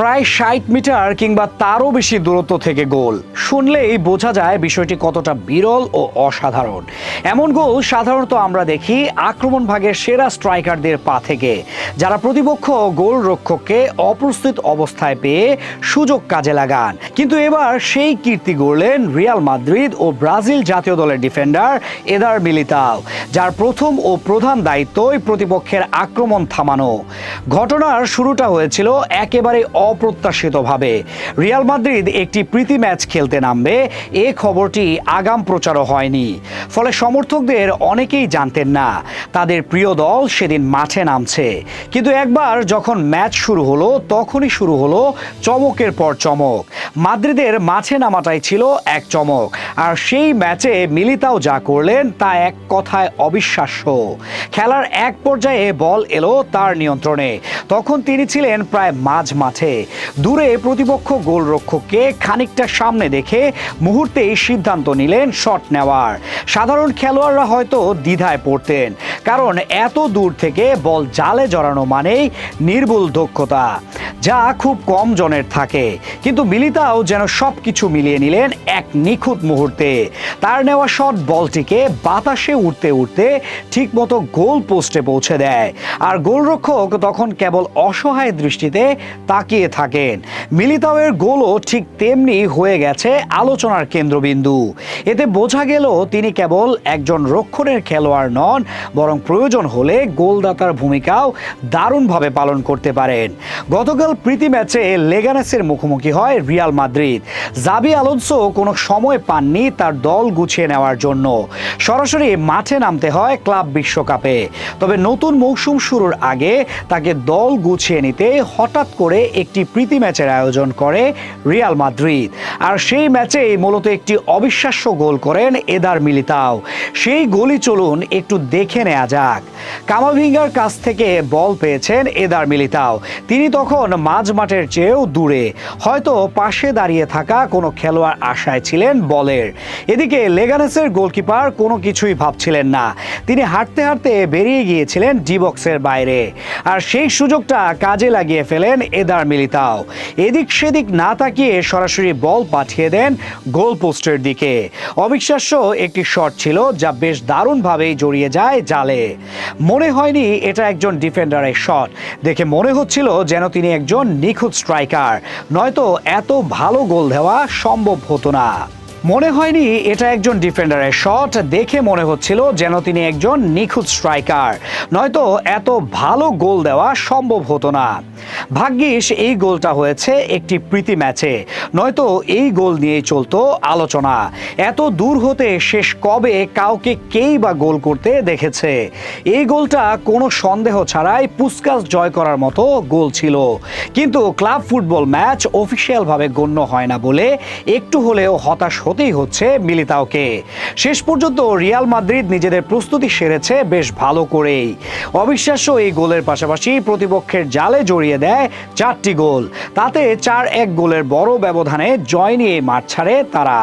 প্রায় ৬০ মিটার কিংবা তারও বেশি দূরত্ব থেকে গোল শুনলেই বোঝা যায় বিষয়টি কতটা বিরল ও অসাধারণ। এমন গোল সাধারণত আমরা দেখি আক্রমণ ভাগের সেরা স্ট্রাইকারদের পা থেকে, যারা প্রতিপক্ষ গোলরক্ষককে অপ্রস্তুত অবস্থায় পেয়ে সুযোগ কাজে লাগান। কিন্তু এবার সেই কীর্তি গড়লেন রিয়াল মাদ্রিদ ও ব্রাজিল জাতীয় দলের ডিফেন্ডার এদার মিলিতাও, যার প্রথম ও প্রধান দায়িত্বই প্রতিপক্ষের আক্রমণ থামানো। ঘটনার শুরুটা হয়েছিল একেবারে অপ্রত্যাশিতভাবে। রিয়াল মাদ্রিদ একটি প্রীতি ম্যাচ খেলতে নামবে, এ খবরটি আগাম প্রচারও হয়নি। ফলে সমর্থকদের অনেকেই জানতেন না তাদের প্রিয় দল সেদিন মাঠে নামছে। কিন্তু একবার যখন ম্যাচ শুরু হলো, তখনই শুরু হলো চমকের পর চমক। মাদ্রিদের মাঠে নামাটাই ছিল এক চমক, আর সেই ম্যাচে মিলিতাও যা করলেন তা এক কথায় অবিশ্বাস্য। খেলার এক পর্যায়ে বল এলো তার নিয়ন্ত্রণে, তখন তিনি ছিলেন প্রায় মাঝ মাঠে। দূরে প্রতিপক্ষ গোলরক্ষককে খানিকটা সামনে দেখে মুহূর্তেই সিদ্ধান্ত নিলেন শট নেওয়ার। সাধারণ খেলোয়াড়রা হয়তো দ্বিধায় পড়তেন, কারণ এত দূর থেকে বল জালে জড়ানো মানেই নির্ভুল দক্ষতা, যা খুব কম জনের থাকে। কিন্তু মিলিতাও যেন সবকিছু মিলিয়ে নিলেন এক নিখুঁত মুহূর্তে। তার নেওয়া শট বলটিকে বাতাসে উঠতে উঠতে ঠিকমতো গোল পোস্টে পৌঁছে দেয়, আর গোলরক্ষক তখন কেবল অসহায় দৃষ্টিতে তাকিয়ে থাকেন। মিলিতাওয়ের গোলও ঠিক তেমনি হয়ে গেছে আলোচনার কেন্দ্রবিন্দু। এতে বোঝা গেল তিনি কেবল একজন রক্ষণের খেলোয়াড় নন, বরং প্রয়োজন হলে গোলদাতার ভূমিকাও দারুণভাবে পালন করতে পারেন। গতকাল প্রীতি ম্যাচে লেগানেসের মুখোমুখি হয় রিয়াল মাদ্রিদ। জাবি আলোনসো কোনো সময় পাননি তার দল গুছিয়ে নেওয়ার জন্য, সরাসরি মাঠে নামতে হয় ক্লাব বিশ্বকাপে। তবে নতুন মৌসুম শুরুর আগে তাকে দল গুছিয়ে নিতে হঠাৎ করে একটি প্রীতি ম্যাচের আয়োজন করে রিয়াল মাদ্রিদ, আর সেই ম্যাচেই মূলত একটি অবিশ্বাস্য গোল করেন এদার মিলিতাও। সেই গোলই চলুন একটু দেখে নেওয়া যাক। কামাভিঙ্গার কাছ থেকে বল পেয়েছেন এদার মিলিতাও। তিনি তখন মাঝ মাঠের চেয়েও দূরে, হয়তো পাশে দাঁড়িয়ে থাকা কোনো খেলোয়াড় আশায় ছিলেন বলের। এদিকে লেগানেসের গোলকিপার কোনো কিছুই ভাবছিলেন না, তিনি হাঁটতে হাঁটতে বেরিয়ে গিয়েছিলেন ডি বক্সের বাইরে, আর সেই সুযোগটা কাজে লাগিয়ে ফেলেন এদার মিলিতাও। এদিক সেদিক না তাকিয়ে সরাসরি বল পাঠিয়ে দেন গোল পোস্টের দিকে। অবিশ্বাস্য একটি শট ছিল, যা বেশ দারুণভাবেই জড়িয়ে যায় জালে। মনে হয়নি এটা একজন ডিফেন্ডারের শট, দেখে মনে হচ্ছিল যেন তিনি একজন নিখুঁত স্ট্রাইকার, নয়তো এত ভালো গোল দেওয়া সম্ভব হতো না। মনে হয়নি এটা একজন ডিফেন্ডারের শট, দেখে মনে হচ্ছিল যেন তিনি একজন নিখুঁত স্ট্রাইকার, নয়তো এত ভালো গোল দেওয়া সম্ভব হতো না। ভাগ্যিস এই গোলটা হয়েছে একটি প্রীতি ম্যাচে, নয়তো এই গোল নিয়েই চলতো আলোচনা। এত দূর হতে শেষ কবে কাউকে কেই বা গোল করতে দেখেছে? এই গোলটা কোনো সন্দেহ ছাড়াই পুস্কাস জয় করার মতো গোল ছিল। কিন্তু ক্লাব ফুটবল ম্যাচ অফিসিয়ালভাবে গণ্য হয় না বলে একটু হলেও হতাশ হতেই হচ্ছে মিলিতাওকে। শেষ পর্যন্ত রিয়াল মাদ্রিদ নিজেদের প্রস্তুতি সেরেছে বেশ ভালো করেই। অবিশ্বাস্য এই গোলের পাশাপাশি প্রতিপক্ষের জালে জড়িয়ে দেয় 4টি গোল, তাতে 4-1 গোলের বড় ব্যবধানে জয় নিয়ে মাঠ ছাড়ে তারা।